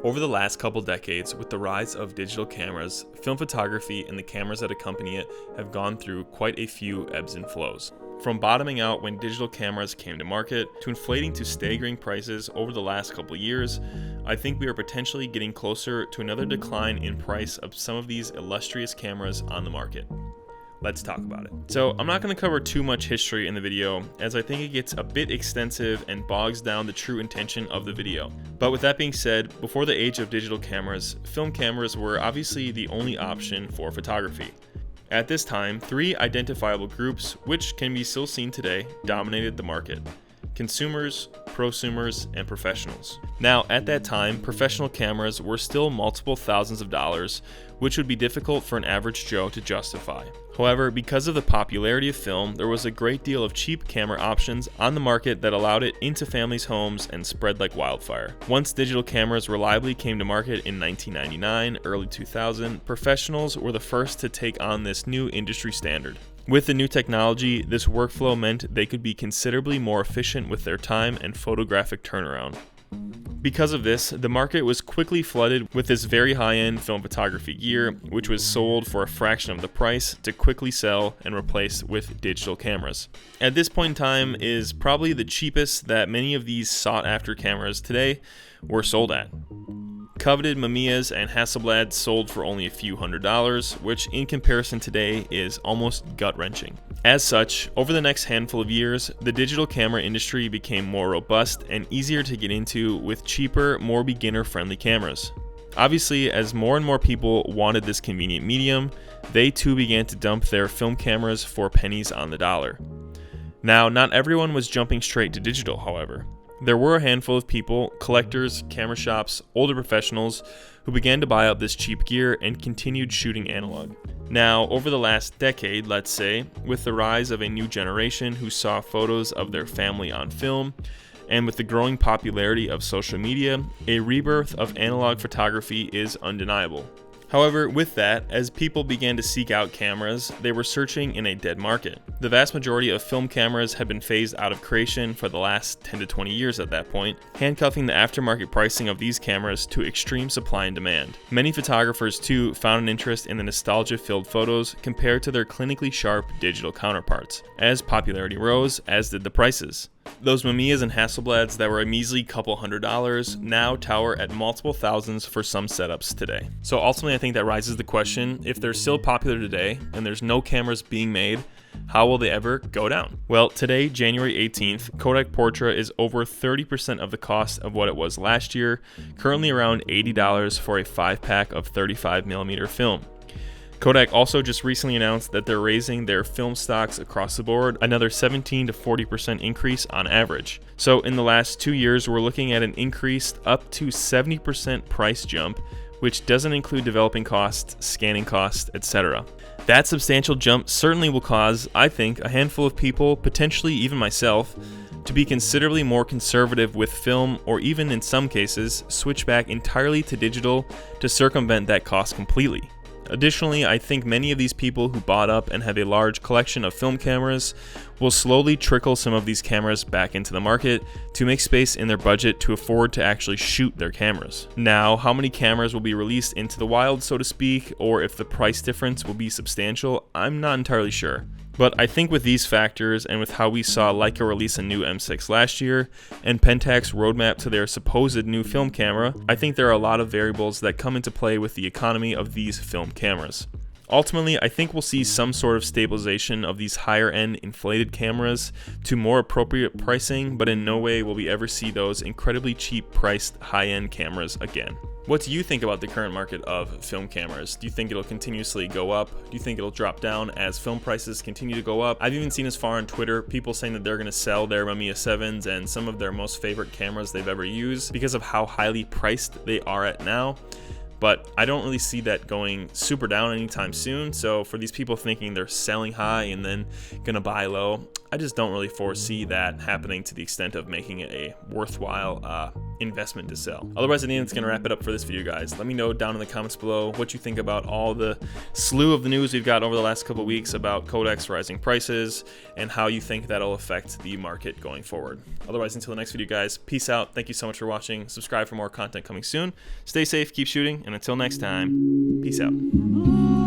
Over the last couple decades, with the rise of digital cameras, film photography and the cameras that accompany it have gone through quite a few ebbs and flows. From bottoming out when digital cameras came to market, to inflating to staggering prices over the last couple years, I think we are potentially getting closer to another decline in price of some of these illustrious cameras on the market. Let's talk about it. So I'm not going to cover too much history in the video, as I think it gets a bit extensive and bogs down the true intention of the video. But with that being said, before the age of digital cameras, film cameras were obviously the only option for photography. At this time, three identifiable groups, which can be still seen today, dominated the market: consumers, prosumers, and professionals. Now, at that time, professional cameras were still multiple thousands of dollars, which would be difficult for an average Joe to justify. However, because of the popularity of film, there was a great deal of cheap camera options on the market that allowed it into families' homes and spread like wildfire. Once digital cameras reliably came to market in 1999, early 2000, professionals were the first to take on this new industry standard. With the new technology, this workflow meant they could be considerably more efficient with their time and photographic turnaround. Because of this, the market was quickly flooded with this very high-end film photography gear, which was sold for a fraction of the price to quickly sell and replace with digital cameras. At this point in time is probably the cheapest that many of these sought-after cameras today were sold at. Coveted Mamiyas and Hasselblad sold for only a few $100s, which in comparison today is almost gut-wrenching. As such, over the next handful of years, the digital camera industry became more robust and easier to get into with cheaper, more beginner-friendly cameras. Obviously, as more and more people wanted this convenient medium, they too began to dump their film cameras for pennies on the dollar. Now, not everyone was jumping straight to digital, however. There were a handful of people, collectors, camera shops, older professionals, who began to buy up this cheap gear and continued shooting analog. Now, over the last decade, let's say, with the rise of a new generation who saw photos of their family on film, and with the growing popularity of social media, a rebirth of analog photography is undeniable. However, with that, as people began to seek out cameras, they were searching in a dead market. The vast majority of film cameras had been phased out of creation for the last 10 to 20 years at that point, handcuffing the aftermarket pricing of these cameras to extreme supply and demand. Many photographers too found an interest in the nostalgia-filled photos compared to their clinically sharp digital counterparts. As popularity rose, as did the prices. Those Mamiyas and Hasselblads that were a measly couple $100s now tower at multiple thousands for some setups today. So ultimately, I think that raises the question, if they're still popular today and there's no cameras being made, how will they ever go down? Well, today, January 18th, Kodak Portra is over 30% of the cost of what it was last year, currently around $80 for a 5-pack of 35mm film. Kodak also just recently announced that they're raising their film stocks across the board, another 17 to 40% increase on average. So in the last 2 years, we're looking at an increased up to 70% price jump, which doesn't include developing costs, scanning costs, etc. That substantial jump certainly will cause, I think, a handful of people, potentially even myself, to be considerably more conservative with film, or even in some cases, switch back entirely to digital to circumvent that cost completely. Additionally, I think many of these people who bought up and have a large collection of film cameras will slowly trickle some of these cameras back into the market to make space in their budget to afford to actually shoot their cameras. Now, how many cameras will be released into the wild, so to speak, or if the price difference will be substantial, I'm not entirely sure. But I think with these factors, and with how we saw Leica release a new M6 last year, and Pentac's roadmap to their supposed new film camera, I think there are a lot of variables that come into play with the economy of these film cameras. Ultimately, I think we'll see some sort of stabilization of these higher-end inflated cameras to more appropriate pricing, but in no way will we ever see those incredibly cheap-priced high-end cameras again. What do you think about the current market of film cameras? Do you think it'll continuously go up? Do you think it'll drop down as film prices continue to go up? I've even seen as far on Twitter people saying that they're going to sell their Mamiya 7s and some of their most favorite cameras they've ever used because of how highly priced they are at now. But I don't really see that going super down anytime soon. So for these people thinking they're selling high and then gonna buy low, I just don't really foresee that happening to the extent of making it a worthwhile investment to sell. Otherwise, I think it's going to wrap it up for this video, guys. Let me know down in the comments below what you think about all the slew of the news we've got over the last couple of weeks about Kodak's rising prices and how you think that'll affect the market going forward. Otherwise, until the next video, guys, peace out. Thank you so much for watching. Subscribe for more content coming soon. Stay safe, keep shooting, and until next time, peace out.